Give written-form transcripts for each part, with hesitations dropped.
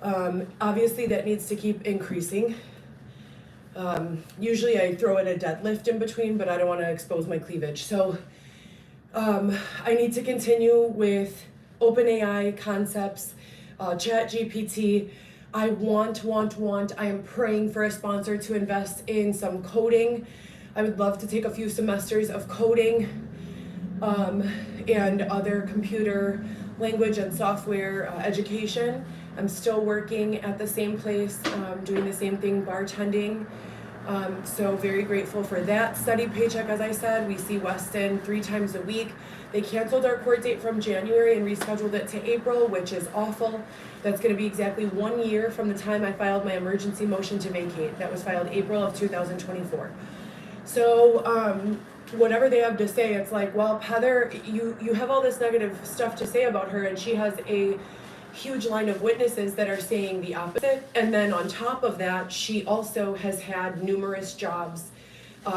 Obviously that needs to keep increasing. Usually I throw in a deadlift in between, but I don't want to expose my cleavage. So I need to continue with OpenAI concepts, ChatGPT. I am praying for a sponsor to invest in some coding. I would love to take a few semesters of coding and other computer language and software education. I'm still working at the same place, doing the same thing, bartending. So very grateful for that steady paycheck. As I said, we see Weston 3 times a week. They canceled our court date from January and rescheduled it to April, which is awful. That's going to be exactly 1 year from the time I filed my emergency motion to vacate. That was filed April of 2024. So whatever they have to say, it's like, well, Heather, you have all this negative stuff to say about her, and she has a huge line of witnesses that are saying the opposite. And then on top of that, she also has had numerous jobs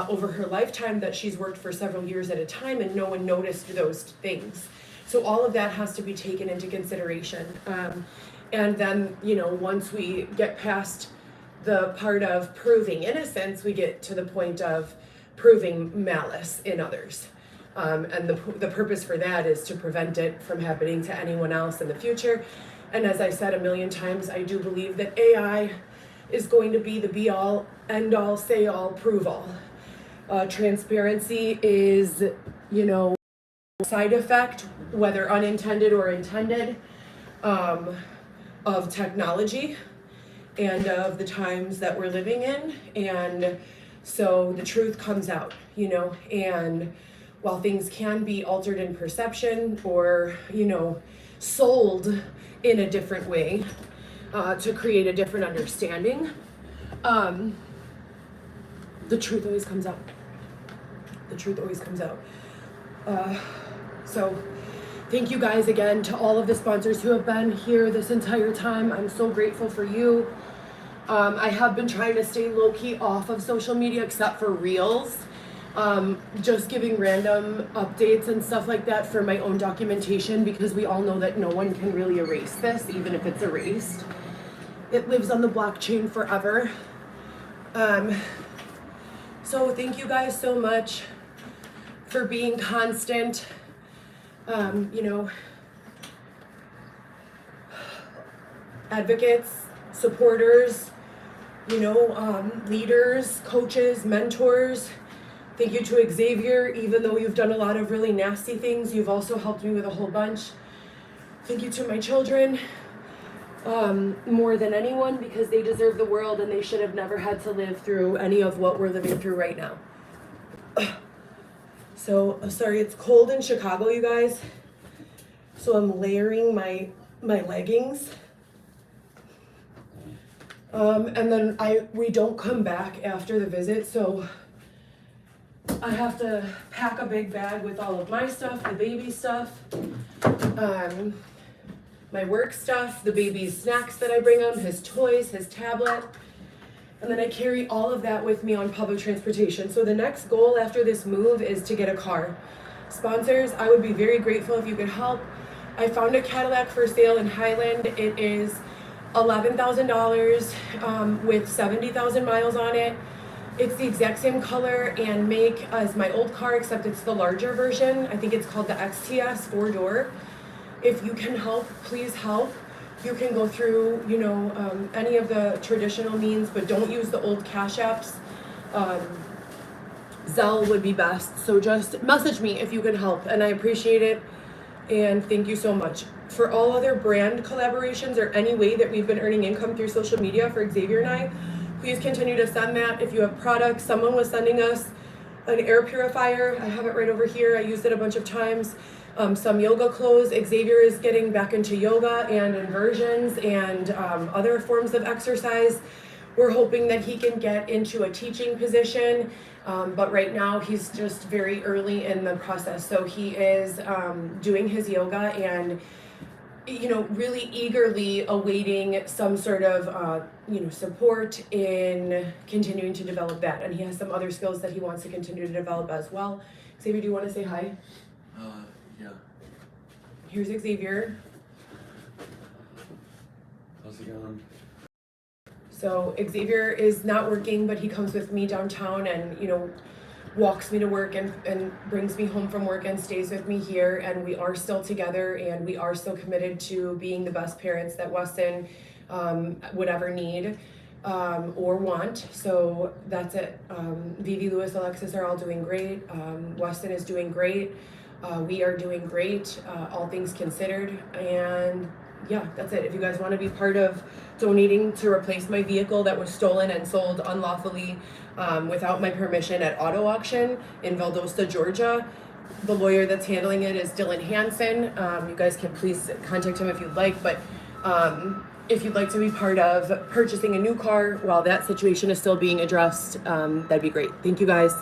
over her lifetime that she's worked for several years at a time, and no one noticed those things. So all of that has to be taken into consideration. And then, once we get past the part of proving innocence, we get to the point of proving malice in others. And the purpose for that is to prevent it from happening to anyone else in the future. And as I said a million times, I do believe that AI is going to be the be-all, end-all, say-all, prove-all. Transparency is, side effect, whether unintended or intended, of technology and of the times that we're living in. And so the truth comes out, and while things can be altered in perception or, sold in a different way to create a different understanding, the truth always comes out. The truth always comes out. So thank you guys again to all of the sponsors who have been here this entire time. I'm so grateful for you. I have been trying to stay low-key off of social media except for Reels. Just giving random updates and stuff like that for my own documentation, because we all know that no one can really erase this, even if it's erased. It lives on the blockchain forever. So thank you guys so much for being constant, advocates, supporters, leaders, coaches, mentors. Thank you to Xavier. Even though you've done a lot of really nasty things, you've also helped me with a whole bunch. Thank you to my children, more than anyone, because they deserve the world and they should have never had to live through any of what we're living through right now. So, sorry, it's cold in Chicago, you guys. So I'm layering my leggings. And then we don't come back after the visit, so I have to pack a big bag with all of my stuff, the baby stuff, my work stuff, the baby's snacks that I bring him, his toys, his tablet, and then I carry all of that with me on public transportation. So the next goal after this move is to get a car. Sponsors, I would be very grateful if you could help. I found a Cadillac for sale in Highland. It is $11,000 with 70,000 miles on it. It's the exact same color and make as my old car, except it's the larger version. I think it's called the XTS 4-door. If you can help, please help. You can go through, any of the traditional means, but don't use the old Cash Apps. Zelle would be best. So just message me if you can help, and I appreciate it. And thank you so much. For all other brand collaborations or any way that we've been earning income through social media for Xavier and I, please continue to send that. If you have products, someone was sending us an air purifier. I have it right over here. I used it a bunch of times. Some yoga clothes. Xavier is getting back into yoga and inversions and other forms of exercise. We're hoping that he can get into a teaching position, but right now he's just very early in the process. So he is doing his yoga and really eagerly awaiting some sort of, support in continuing to develop that. And he has some other skills that he wants to continue to develop as well. Xavier, do you want to say hi? Yeah. Here's Xavier. How's it going? So Xavier is not working, but he comes with me downtown and, walks me to work and brings me home from work and stays with me here. And we are still together and we are still committed to being the best parents that Weston would ever need or want. So that's it. Vivi, Lewis, Alexis are all doing great. Weston is doing great. We are doing great, all things considered. And yeah, that's it. If you guys want to be part of donating to replace my vehicle that was stolen and sold unlawfully without my permission at auto auction in Valdosta, Georgia, the lawyer that's handling it is Dylan Hansen. You guys can please contact him if you'd like, but if you'd like to be part of purchasing a new car while that situation is still being addressed, that'd be great. Thank you guys.